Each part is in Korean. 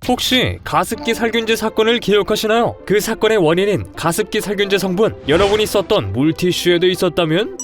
혹시 가습기 살균제 사건을 기억하시나요? 그 사건의 원인인 가습기 살균제 성분, 여러분이 썼던 물티슈에도 있었다면?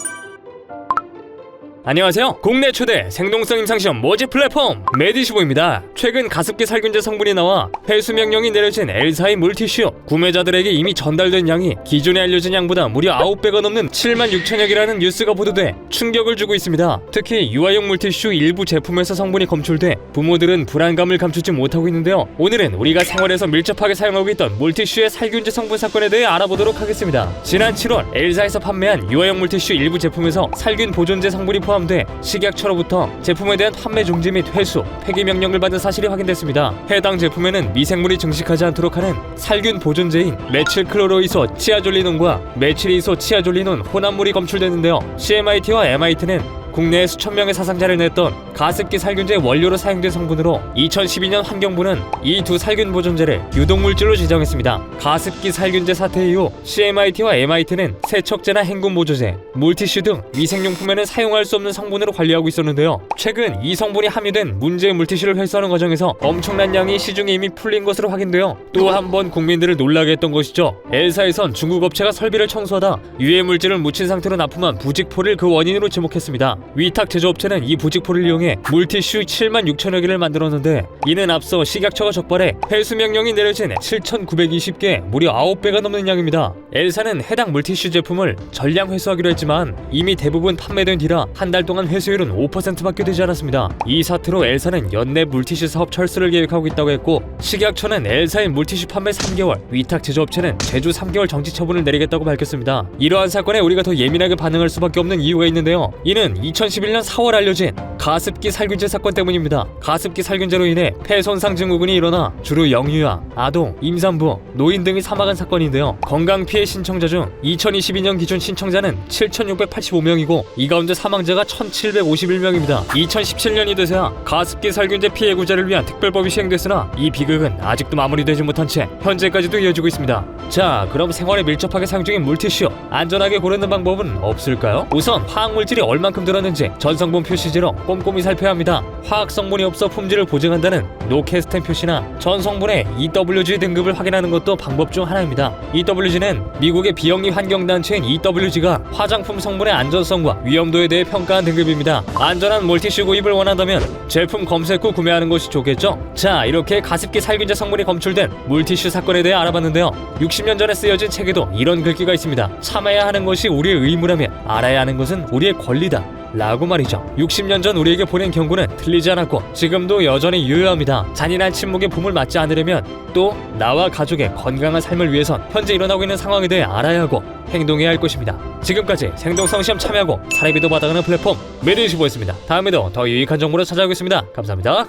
안녕하세요. 국내 최대 생동성 임상시험 모집 플랫폼 메디시보입니다. 최근 가습기 살균제 성분이 나와 회수 명령이 내려진 엘사의 물티슈, 구매자들에게 이미 전달된 양이 기존에 알려진 양보다 무려 9배가 넘는 76,000여개라는 뉴스가 보도돼 충격을 주고 있습니다. 특히 유아용 물티슈 일부 제품에서 성분이 검출돼 부모들은 불안감을 감추지 못하고 있는데요. 오늘은 우리가 생활에서 밀접하게 사용하고 있던 물티슈의 살균제 성분 사건에 대해 알아보도록 하겠습니다. 지난 7월 엘사에서 판매한 유아용 물티슈 일부 제품에서 살균 보존제 성분이 포함돼 식약처로부터 제품에 대한 판매 중지 및 회수, 폐기 명령을 받은 사실이 확인됐습니다. 해당 제품에는 미생물이 증식하지 않도록 하는 살균 보존제인 메칠클로로이소 치아졸리논과 메칠이소 치아졸리논 혼합물이 검출됐는데요. CMIT와 MIT는 국내에 수천 명의 사상자를 냈던 가습기 살균제 원료로 사용된 성분으로 2012년 환경부는 이 두 살균 보존제를 유독물질로 지정했습니다. 가습기 살균제 사태 이후 CMIT와 MIT는 세척제나 헹굼 보조제, 물티슈 등 위생용품에는 사용할 수 없는 성분으로 관리하고 있었는데요. 최근 이 성분이 함유된 문제의 물티슈를 회수하는 과정에서 엄청난 양이 시중에 이미 풀린 것으로 확인되어 또 한 번 국민들을 놀라게 했던 것이죠. 엘사에선 중국 업체가 설비를 청소하다 유해 물질을 묻힌 상태로 납품한 부직포를 그 원인으로 지목했습니다. 위탁 제조업체는 이 부직포를 이용해 물티슈 76,000여 개를 만들었는데 이는 앞서 식약처가 적발해 회수 명령이 내려진 7,920개, 무려 9배가 넘는 양입니다. 엘사는 해당 물티슈 제품을 전량 회수하기로 했지만 이미 대부분 판매된 뒤라 한 달 동안 회수율은 5%밖에 되지 않았습니다. 이 사태로 엘사는 연내 물티슈 사업 철수를 계획하고 있다고 했고, 식약처는 엘사의 물티슈 판매 3개월, 위탁 제조업체는 제조 3개월 정지 처분을 내리겠다고 밝혔습니다. 이러한 사건에 우리가 더 예민하게 반응할 수밖에 없는 이유가 있는데요. 이는 2011년 4월 알려진 가습기 살균제 사건 때문입니다. 가습기 살균제로 인해 폐손상 증후군이 일어나 주로 영유아, 아동, 임산부, 노인 등이 사망한 사건인데요. 건강피해 신청자 중 2022년 기준 신청자는 7,685명이고 이 가운데 사망자가 1,751명입니다. 2017년이 되서야 가습기 살균제 피해 구제를 위한 특별법이 시행됐으나 이 비극은 아직도 마무리되지 못한 채 현재까지도 이어지고 있습니다. 자, 그럼 생활에 밀접하게 사용 중인 물티슈 안전하게 고르는 방법은 없을까요? 우선 화학물질이 얼만큼 들었는지 전성분 표시지로 꼼꼼히 살펴야 합니다. 화학성분이 없어 품질을 보증한다는 노캐스텐 표시나 전성분의 EWG 등급을 확인하는 것도 방법 중 하나입니다. EWG는 미국의 비영리 환경단체인 EWG가 화장품 성분의 안전성과 위험도에 대해 평가한 등급입니다. 안전한 물티슈 구입을 원한다면 제품 검색 후 구매하는 것이 좋겠죠? 자, 이렇게 가습기 살균제 성분이 검출된 물티슈 사건에 대해 알아봤는데요. 60년 전에 쓰여진 책에도 이런 글귀가 있습니다. 참아야 하는 것이 우리의 의무라면 알아야 하는 것은 우리의 권리다 라고 말이죠. 60년 전 우리에게 보낸 경고는 틀리지 않았고 지금도 여전히 유효합니다. 잔인한 침묵의 붐을 맞지 않으려면 또 나와 가족의 건강한 삶을 위해선 현재 일어나고 있는 상황에 대해 알아야 하고 행동해야 할 것입니다. 지금까지 생동성 시험 참여하고 사례비도 받아가는 플랫폼 메디시보였습니다. 다음에도 더 유익한 정보로 찾아오겠습니다. 감사합니다.